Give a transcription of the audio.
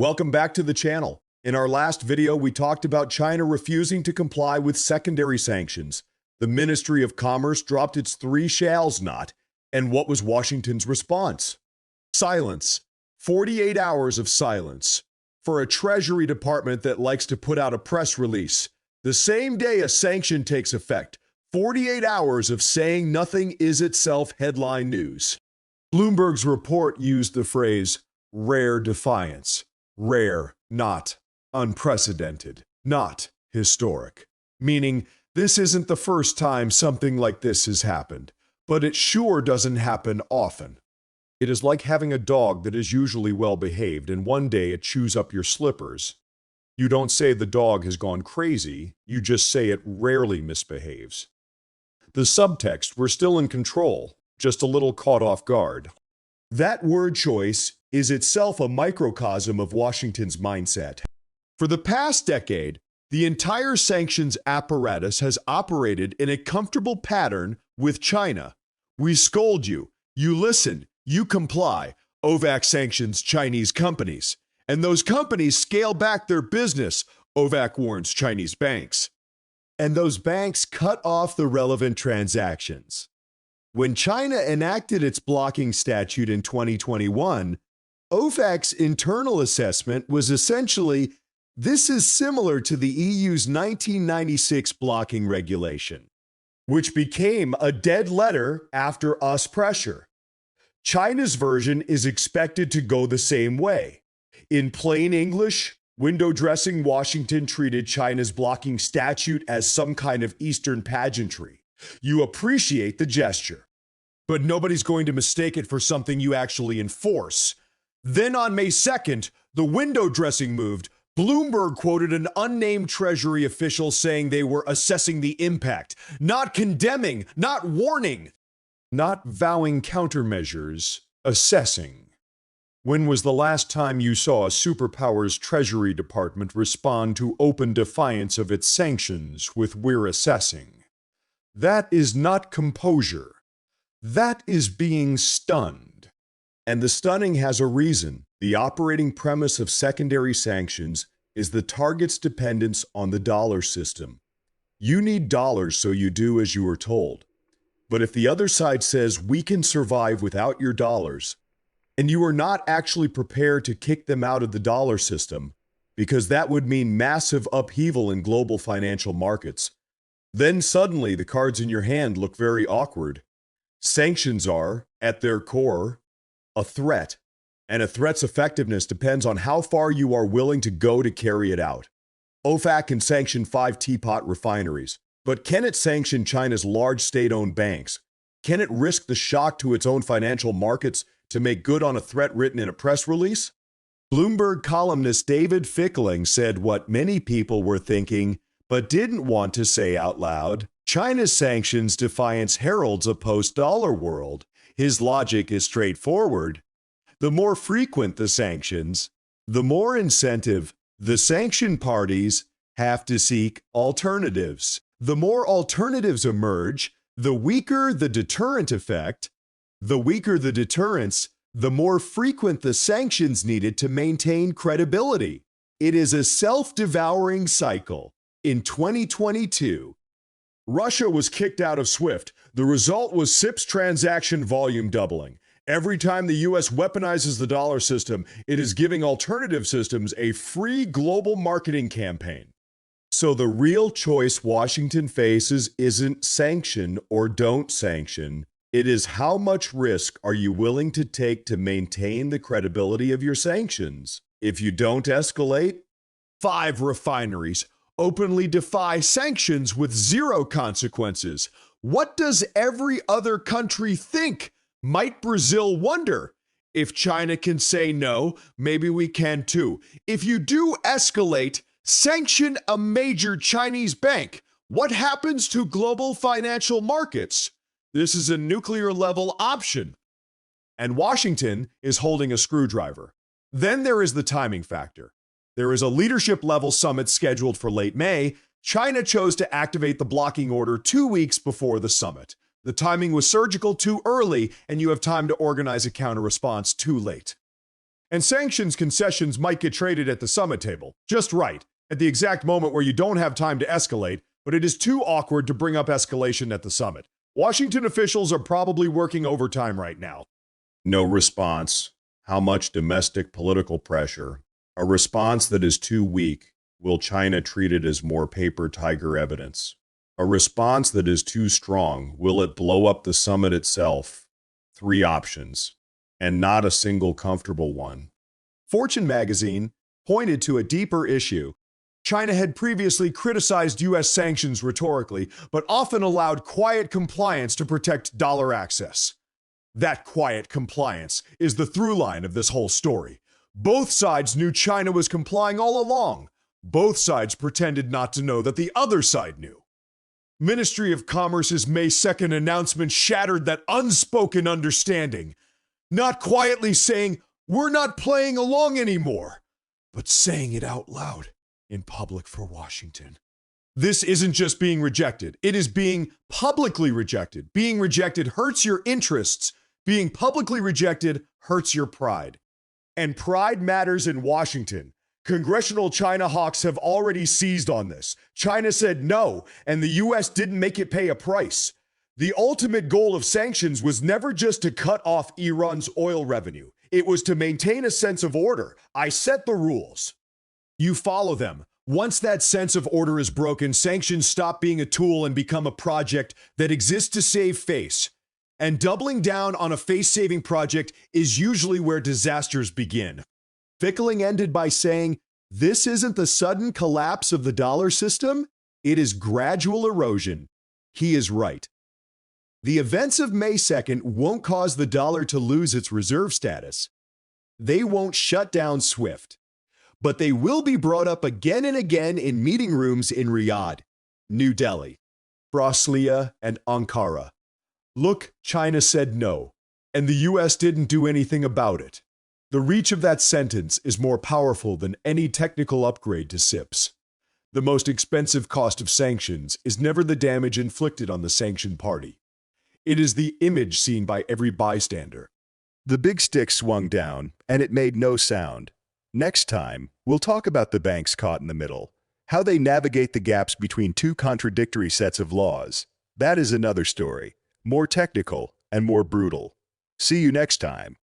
Welcome back to the channel. In our last video, we talked about China refusing to comply with secondary sanctions. The Ministry of Commerce dropped its three shalls not. And what was Washington's response? Silence. 48 hours of silence. For a Treasury Department that likes to put out a press release, the same day a sanction takes effect, 48 hours of saying nothing is itself headline news. Bloomberg's report used the phrase rare defiance. Rare, not unprecedented, not historic. Meaning, this isn't the first time something like this has happened, but it sure doesn't happen often. It is like having a dog that is usually well behaved and one day it chews up your slippers. You don't say the dog has gone crazy, you just say it rarely misbehaves. The subtext, we're still in control, just a little caught off guard. That word choice is itself a microcosm of Washington's mindset. For the past decade, the entire sanctions apparatus has operated in a comfortable pattern with China. We scold you, you listen, you comply. OVAC sanctions Chinese companies, and those companies scale back their business. OVAC warns Chinese banks, and those banks cut off the relevant transactions. When China enacted its blocking statute in 2021, OFAC's internal assessment was essentially, this is similar to the EU's 1996 blocking regulation, which became a dead letter after US pressure. China's version is expected to go the same way. In plain English, window dressing Washington treated China's blocking statute as some kind of Eastern pageantry. You appreciate the gesture, but nobody's going to mistake it for something you actually enforce. Then on May 2nd, the window dressing moved. Bloomberg quoted an unnamed Treasury official saying they were assessing the impact, not condemning, not warning, not vowing countermeasures, assessing. When was the last time you saw a superpower's Treasury Department respond to open defiance of its sanctions with "we're assessing"? That is not composure. That is being stunned. And the stunning has a reason. The operating premise of secondary sanctions is the target's dependence on the dollar system. You need dollars, so you do as you are told. But if the other side says we can survive without your dollars, and you are not actually prepared to kick them out of the dollar system, because that would mean massive upheaval in global financial markets, then suddenly the cards in your hand look very awkward. Sanctions are, at their core, a threat, and a threat's effectiveness depends on how far you are willing to go to carry it out. OFAC can sanction 5 teapot refineries, but can it sanction China's large state-owned banks? Can it risk the shock to its own financial markets to make good on a threat written in a press release? Bloomberg columnist David Fickling said what many people were thinking but didn't want to say out loud. China's sanctions defiance heralds a post-dollar world. His logic is straightforward. The more frequent the sanctions, the more incentive the sanction parties have to seek alternatives. The more alternatives emerge, the weaker the deterrent effect. The weaker the deterrence, the more frequent the sanctions needed to maintain credibility. It is a self-devouring cycle. In 2022, Russia was kicked out of SWIFT. The result was SIP's transaction volume doubling. Every time the U.S. weaponizes the dollar system, it is giving alternative systems a free global marketing campaign. So the real choice Washington faces isn't sanction or don't sanction. It is how much risk are you willing to take to maintain the credibility of your sanctions? If you don't escalate, 5 refineries openly defy sanctions with 0 consequences. What does every other country think? Might Brazil wonder? If China can say no, maybe we can too. If you do escalate, sanction a major Chinese bank. What happens to global financial markets? This is a nuclear-level option. And Washington is holding a screwdriver. Then there is the timing factor. There is a leadership-level summit scheduled for late May. China chose to activate the blocking order 2 weeks before the summit. The timing was surgical too early, and you have time to organize a counter-response too late. And sanctions concessions might get traded at the summit table, just right, at the exact moment where you don't have time to escalate, but it is too awkward to bring up escalation at the summit. Washington officials are probably working overtime right now. No response. How much domestic political pressure? A response that is too weak. Will China treat it as more paper tiger evidence? A response that is too strong. Will it blow up the summit itself? 3 options, and not a single comfortable one. Fortune magazine pointed to a deeper issue. China had previously criticized U.S. sanctions rhetorically, but often allowed quiet compliance to protect dollar access. That quiet compliance is the through line of this whole story. Both sides knew China was complying all along. Both sides pretended not to know that the other side knew. Ministry of Commerce's May 2nd announcement shattered that unspoken understanding, not quietly saying, "We're not playing along anymore," but saying it out loud in public for Washington. This isn't just being rejected, it is being publicly rejected. Being rejected hurts your interests. Being publicly rejected hurts your pride. And pride matters in Washington. Congressional China hawks have already seized on this. China said no, and the U.S. didn't make it pay a price. The ultimate goal of sanctions was never just to cut off Iran's oil revenue. It was to maintain a sense of order. I set the rules. You follow them. Once that sense of order is broken, sanctions stop being a tool and become a project that exists to save face. And doubling down on a face-saving project is usually where disasters begin. Fickling ended by saying, "This isn't the sudden collapse of the dollar system, it is gradual erosion." He is right. The events of May 2nd won't cause the dollar to lose its reserve status. They won't shut down SWIFT. But they will be brought up again and again in meeting rooms in Riyadh, New Delhi, Brasilia, and Ankara. Look, China said no, and the U.S. didn't do anything about it. The reach of that sentence is more powerful than any technical upgrade to SIPs. The most expensive cost of sanctions is never the damage inflicted on the sanctioned party. It is the image seen by every bystander. The big stick swung down, and it made no sound. Next time, we'll talk about the banks caught in the middle, how they navigate the gaps between two contradictory sets of laws. That is another story, more technical and more brutal. See you next time.